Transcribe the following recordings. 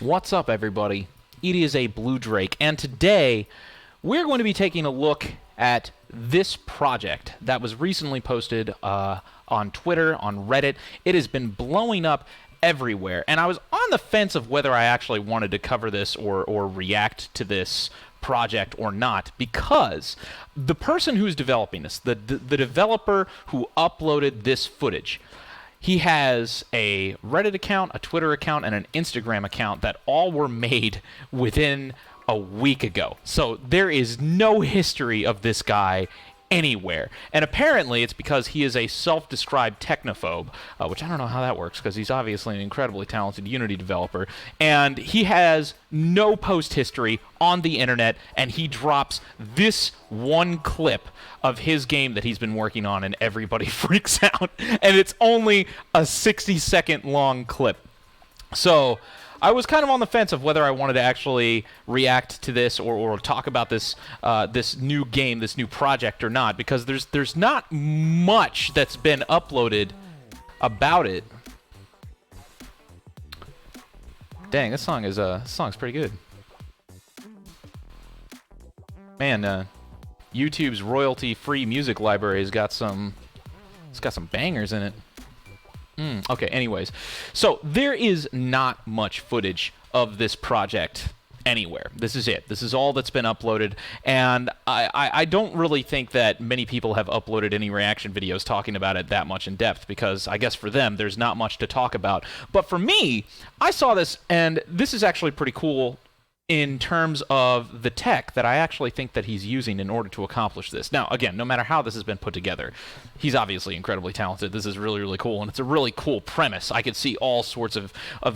What's up, everybody? It is a Blue Drake, and today we're going to be taking a look at this project that was recently posted on Twitter, on Reddit. It has been blowing up everywhere, and I was on the fence of whether I actually wanted to cover this or react to this project or not, because the person who's developing this, the developer who uploaded this footage, he has a Reddit account, a Twitter account, and an Instagram account that all were made within a week ago. So there is no history of this guy anywhere. And apparently it's because he is a self-described technophobe, which I don't know how that works, because he's obviously an incredibly talented Unity developer. And he has no post history on the internet, and he drops this one clip of his game that he's been working on, and everybody freaks out. And it's only a 60-second long clip. So I was kind of on the fence of whether I wanted to actually react to this or talk about this this new game, this new project or not, because there's not much that's been uploaded about it. Dang, this song's pretty good. Man, YouTube's royalty-free music library has got some bangers in it. Okay, anyways. So there is not much footage of this project anywhere. This is it. This is all that's been uploaded, and I don't really think that many people have uploaded any reaction videos talking about it that much in depth, because I guess for them there's not much to talk about. But for me, I saw this, and this is actually pretty cool in terms of the tech that I actually think that he's using in order to accomplish this. Now, again, no matter how this has been put together, he's obviously incredibly talented. This is really, really cool, and it's a really cool premise. I could see all sorts of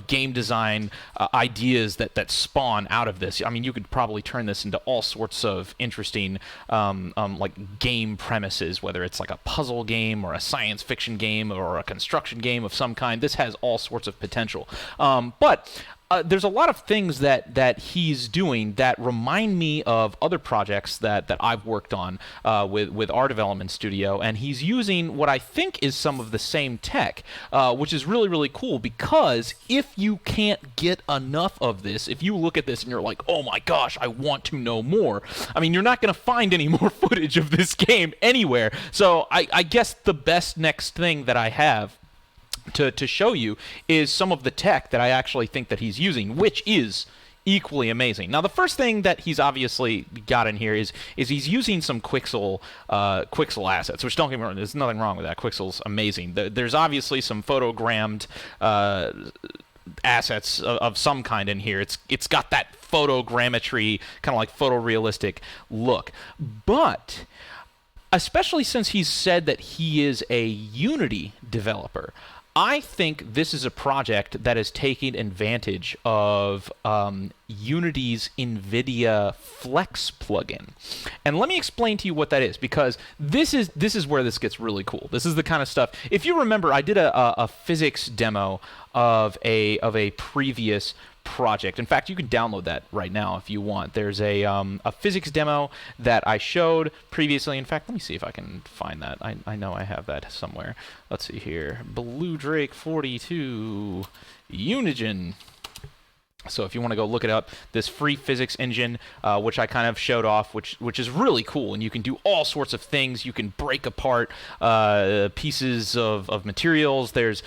game design ideas that spawn out of this. I mean, you could probably turn this into all sorts of interesting like game premises, whether it's like a puzzle game or a science fiction game or a construction game of some kind. This has all sorts of potential. But there's a lot of things that he's doing that remind me of other projects that I've worked on with our development studio, and he's using what I think is some of the same tech, which is really, really cool, because if you can't get enough of this, if you look at this and you're like, oh my gosh, I want to know more, I mean, you're not going to find any more footage of this game anywhere. So I guess the best next thing that I have to show you is some of the tech that I actually think that he's using, which is equally amazing. Now, the first thing that he's obviously got in here is he's using some Quixel assets, which, don't get me wrong, there's nothing wrong with that. Quixel's amazing. There's obviously some photogrammed assets of some kind in here. It's got that photogrammetry, kind of like photorealistic look. But especially since he's said that he is a Unity developer, I think this is a project that is taking advantage of Unity's Nvidia Flex plugin. And let me explain to you what that is, because this is where this gets really cool. This is the kind of stuff. If you remember, I did a physics demo of a previous project. In fact, you can download that right now if you want. There's a physics demo that I showed previously. In fact, let me see if I can find that. I know I have that somewhere. Let's see here. Blue Drake 42 Unigen. So if you want to go look it up, this free physics engine, which I kind of showed off, which is really cool, and you can do all sorts of things. You can break apart pieces of materials. There's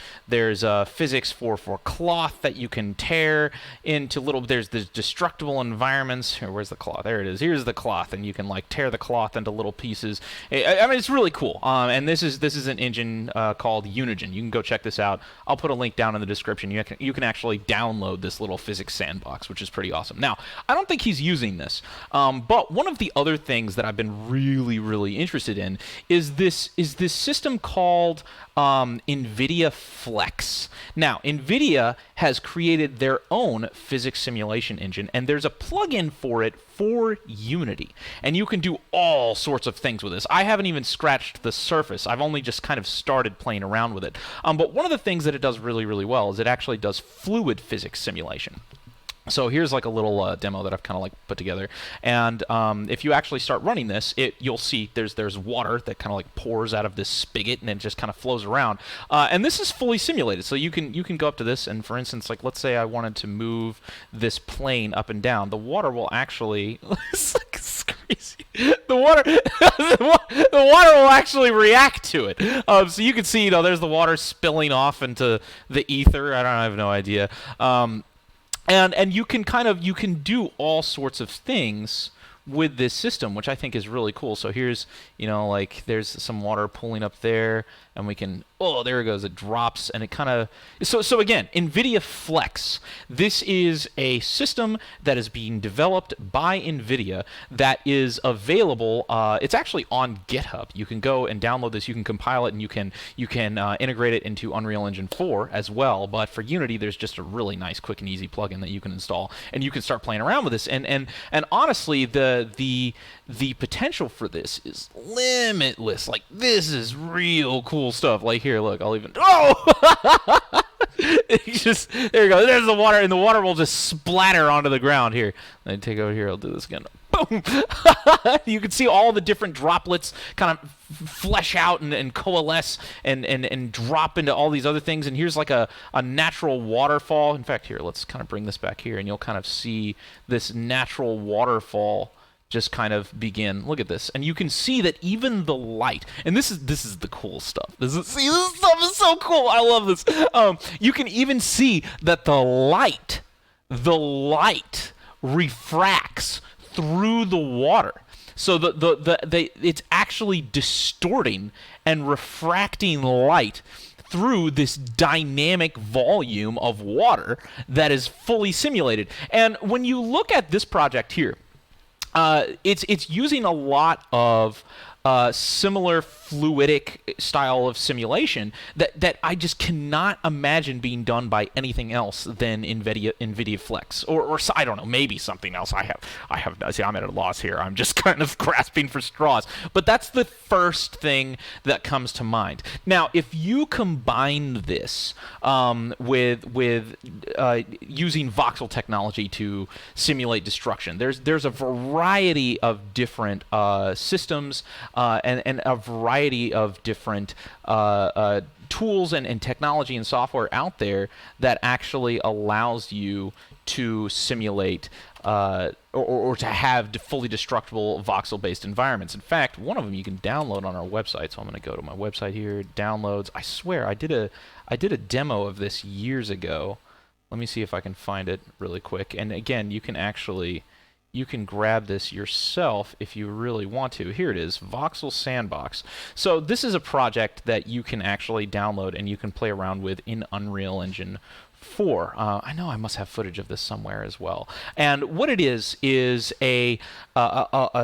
physics for cloth that you can tear into little. There's destructible environments. Here, where's the cloth? There it is. Here's the cloth, and you can like tear the cloth into little pieces. I mean, it's really cool. And this is an engine called Unigen. You can go check this out. I'll put a link down in the description. You can actually download this little physics sandbox, which is pretty awesome. Now, I don't think he's using this, but one of the other things that I've been really, really interested in is this system called Nvidia Flex. Now, Nvidia has created their own physics simulation engine, and there's a plugin for it for Unity, and you can do all sorts of things with this. I haven't even scratched the surface. I've only just kind of started playing around with it. But one of the things that it does really, really well is it actually does fluid physics simulation. So here's like a little demo that I've kind of like put together, and if you actually start running this, you'll see there's water that kind of like pours out of this spigot and it just kind of flows around. And this is fully simulated, so you can go up to this, and for instance, like let's say I wanted to move this plane up and down, the water will actually it's crazy. The water the water will actually react to it. So you can see, there's the water spilling off into the ether. I have no idea. And you can do all sorts of things with this system, which I think is really cool. So here's, like there's some water pooling up there, and we can, there it goes, it drops, and it kind of, so again, Nvidia Flex, this is a system that is being developed by Nvidia that is available, it's actually on GitHub. You can go and download this, you can compile it, and you can integrate it into Unreal Engine 4 as well, but for Unity, there's just a really nice, quick and easy plugin that you can install, and you can start playing around with this, and honestly, the potential for this is limitless. Like, this is real cool stuff. Like, here, look, I'll even, there you go, there's the water, and the water will just splatter onto the ground. Here, let me take over here, I'll do this again. Boom! You can see all the different droplets kind of flesh out and coalesce and drop into all these other things. And here's like a natural waterfall. In fact, here, let's kind of bring this back here, and you'll kind of see this natural waterfall just kind of begin. Look at this, and you can see that even the light, and this is the cool stuff. This stuff is so cool. I love this. You can even see that the light refracts through the water. So it's actually distorting and refracting light through this dynamic volume of water that is fully simulated. And when you look at this project here, it's using a lot of similar fluidic style of simulation that I just cannot imagine being done by anything else than Nvidia Flex, or I don't know, maybe something else. See, I'm at a loss here. I'm just kind of grasping for straws. But that's the first thing that comes to mind. Now, if you combine this with using voxel technology to simulate destruction, there's a variety of different systems and a variety of different tools and technology and software out there that actually allows you to simulate or to have fully destructible voxel-based environments. In fact, one of them you can download on our website. So I'm going to go to my website here, downloads. I swear I did a demo of this years ago. Let me see if I can find it really quick. And again, you can grab this yourself if you really want to. Here it is, Voxel Sandbox. So this is a project that you can actually download and you can play around with in Unreal Engine 4. I know I must have footage of this somewhere as well. And what it is a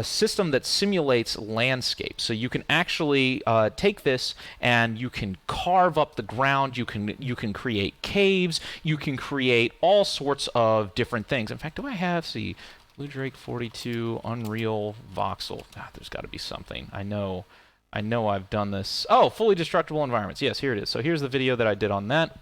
system that simulates landscapes. So you can actually take this and you can carve up the ground. You can create caves. You can create all sorts of different things. In fact, do I have, see, Blue Drake 42 Unreal Voxel? There's got to be something. I know I've done this. Oh, fully destructible environments. Yes, here it is. So here's the video that I did on that.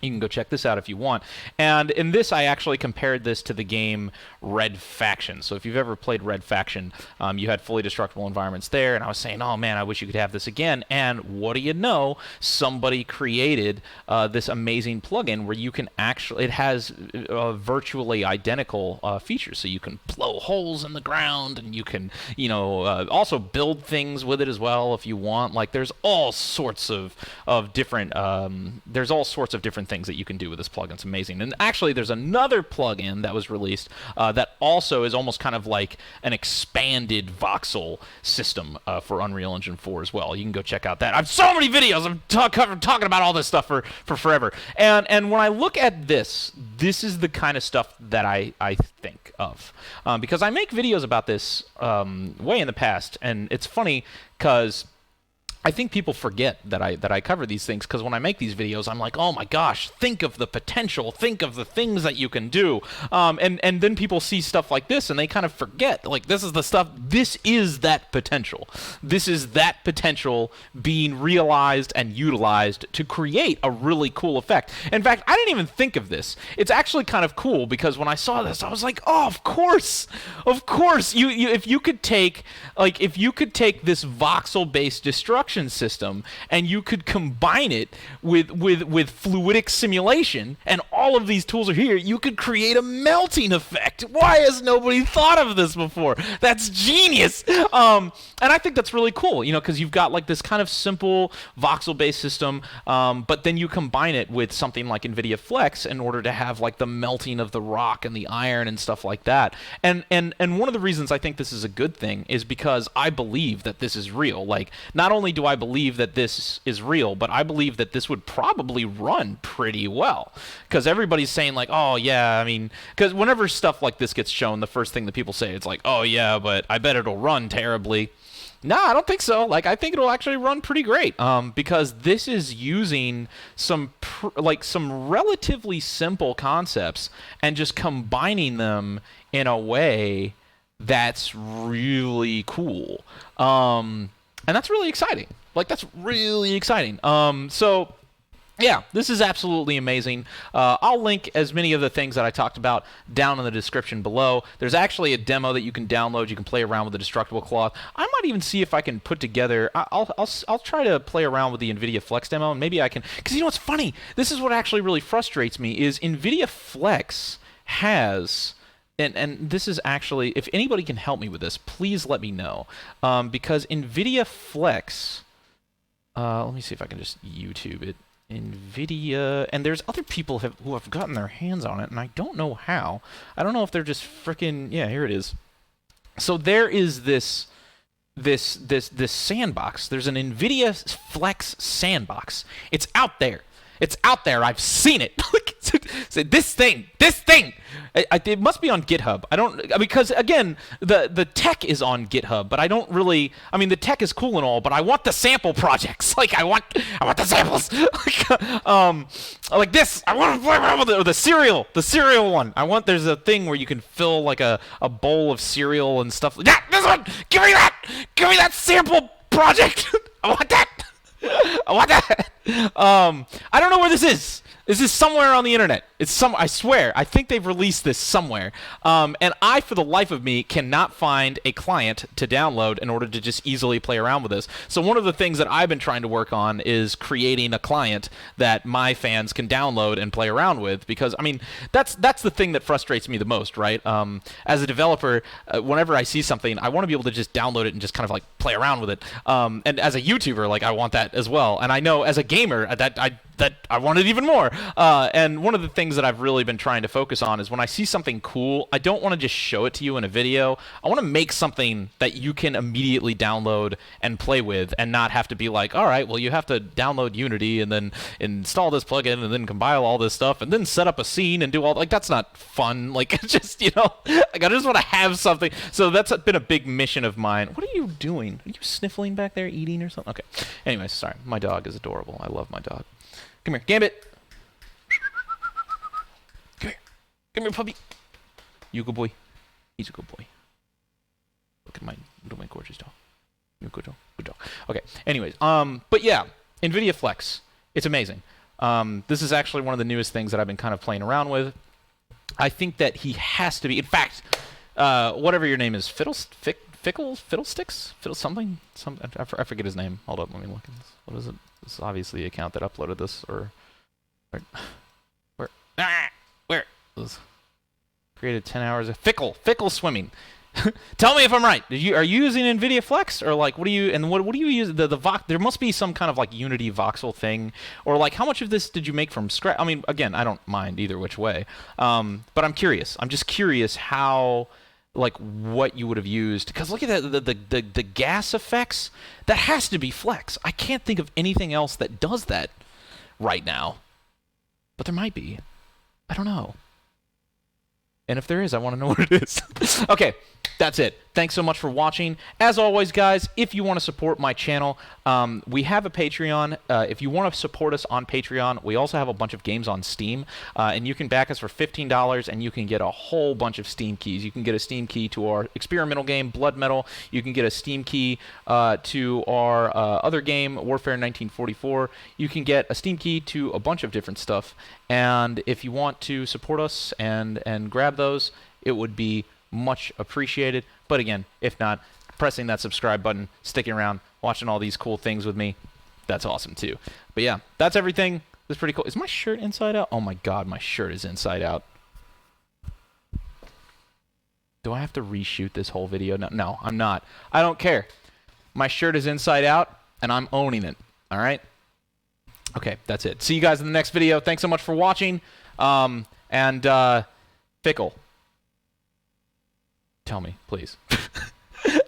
You can go check this out if you want. And in this, I actually compared this to the game Red Faction. So if you've ever played Red Faction, you had fully destructible environments there, and I was saying, oh man, I wish you could have this again. And what do you know? Somebody created this amazing plugin where you can actually, it has virtually identical features. So you can blow holes in the ground, and you can, also build things with it as well if you want. Like, there's all sorts of different, things that you can do with this plugin. It's amazing. And actually, there's another plugin that was released that also is almost kind of like an expanded voxel system for Unreal Engine 4 as well. You can go check out that. I have so many videos. I'm talking about all this stuff for forever. And when I look at this is the kind of stuff that I think of. Because I make videos about this way in the past, and it's funny because I think people forget that I cover these things, because when I make these videos, I'm like, oh my gosh, think of the potential, think of the things that you can do, and then people see stuff like this and they kind of forget, like, this is the stuff, this is that potential. This is that potential being realized and utilized to create a really cool effect. In fact, I didn't even think of this. It's actually kind of cool, because when I saw this, I was like, oh, of course. If you could take this voxel-based destruction system and you could combine it with fluidic simulation, and all of these tools are here, you could create a melting effect. Why has nobody thought of this before? That's genius. And I think that's really cool, because you've got like this kind of simple voxel-based system, but then you combine it with something like Nvidia Flex in order to have like the melting of the rock and the iron and stuff like that. And one of the reasons I think this is a good thing is because I believe that this is real. Like, not only do I believe that this is real, but I believe that this would probably run pretty well, because everybody's saying like, oh yeah, I mean, because whenever stuff like this gets shown, the first thing that people say, it's like, oh yeah, but I bet it'll run terribly. No, I don't think so. Like, I think it'll actually run pretty great, because this is using some relatively simple concepts and just combining them in a way that's really cool, and that's really exciting. Like, that's really exciting. So yeah, this is absolutely amazing. I'll link as many of the things that I talked about down in the description below. There's actually a demo that you can download. You can play around with the destructible cloth. I might even see if I can put together. I'll try to play around with the Nvidia Flex demo, and maybe I can. Because you know what's funny? This is what actually really frustrates me. Is Nvidia Flex has. And this is actually, if anybody can help me with this, please let me know. Because Nvidia Flex, let me see if I can just YouTube it. Nvidia, and there's other people who have gotten their hands on it, and I don't know how. I don't know if they're just freaking, yeah, here it is. So there is this sandbox. There's an Nvidia Flex sandbox. It's out there. It's out there. I've seen it. This thing. It must be on GitHub. Because again, the tech is on GitHub, but I don't really. I mean, the tech is cool and all, but I want the sample projects. Like, I want the samples. Like this. I want to play around with the cereal one. There's a thing where you can fill like a bowl of cereal and stuff. Yeah, this one. Give me that sample project. I want that. I want that. I don't know where this is. This is somewhere on the internet. I swear. I think they've released this somewhere. And I, for the life of me, cannot find a client to download in order to just easily play around with this. So one of the things that I've been trying to work on is creating a client that my fans can download and play around with. Because, I mean, that's the thing that frustrates me the most, right? As a developer, whenever I see something, I want to be able to just download it and just kind of like play around with it. And as a YouTuber, like, I want that as well. And I know as a gamer that I want it even more. And one of the things that I've really been trying to focus on is when I see something cool, I don't want to just show it to you in a video. I want to make something that you can immediately download and play with, and not have to be like, all right, well, you have to download Unity and then install this plugin and then compile all this stuff and then set up a scene and do all, like, that's not fun. Like, it's just, like, I just want to have something. So that's been a big mission of mine. What are you doing? Are you sniffling back there, eating or something? Okay. Anyways, sorry. My dog is adorable. I love my dog. Come here, Gambit. Come here, puppy. You a good boy. He's a good boy. Look at my gorgeous dog. You're a good dog. Good dog. Okay. Anyways, but yeah, Nvidia Flex. It's amazing. This is actually one of the newest things that I've been kind of playing around with. I think that he has to be. In fact, whatever your name is, Fiddlesticks, something. I forget his name. Hold up, let me look at this. What is it? This is obviously the account that uploaded this, or where was created 10 hours of fickle swimming. Tell me if I'm right. Are you using Nvidia Flex, or like what do you use? The Vox? There must be some kind of like Unity voxel thing, or like how much of this did you make from scratch? I mean, again, I don't mind either which way, but I'm curious. I'm just curious how, like, what you would have used, because look at the gas effects. That has to be Flex. I can't think of anything else that does that right now, but there might be. I don't know. And if there is, I want to know what it is. Okay, That's it. Thanks so much for watching. As always, guys, if you want to support my channel, we have a Patreon. If you want to support us on Patreon, we also have a bunch of games on Steam, and you can back us for $15, and you can get a whole bunch of Steam keys. You can get a Steam key to our experimental game, Blood Metal. You can get a Steam key to our other game, Warfare 1944. You can get a Steam key to a bunch of different stuff, and if you want to support us and grab those, it would be much appreciated. But again, if not, pressing that subscribe button, sticking around, watching all these cool things with me, that's awesome too. But yeah, that's everything. That's pretty cool. Is my shirt inside out? Oh my god, my shirt is inside out. Do I have to reshoot this whole video? No, I'm not. I don't care. My shirt is inside out, and I'm owning it. All right? Okay, that's it. See you guys in the next video. Thanks so much for watching. Fickle. Tell me, please.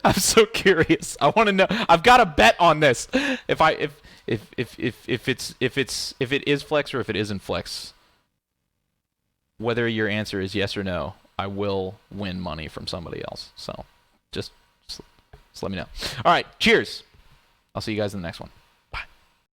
I'm so curious. I want to know. I've got a bet on this. If it is Flex or if it isn't Flex, whether your answer is yes or no, I will win money from somebody else. So just let me know. All right. Cheers. I'll see you guys in the next one.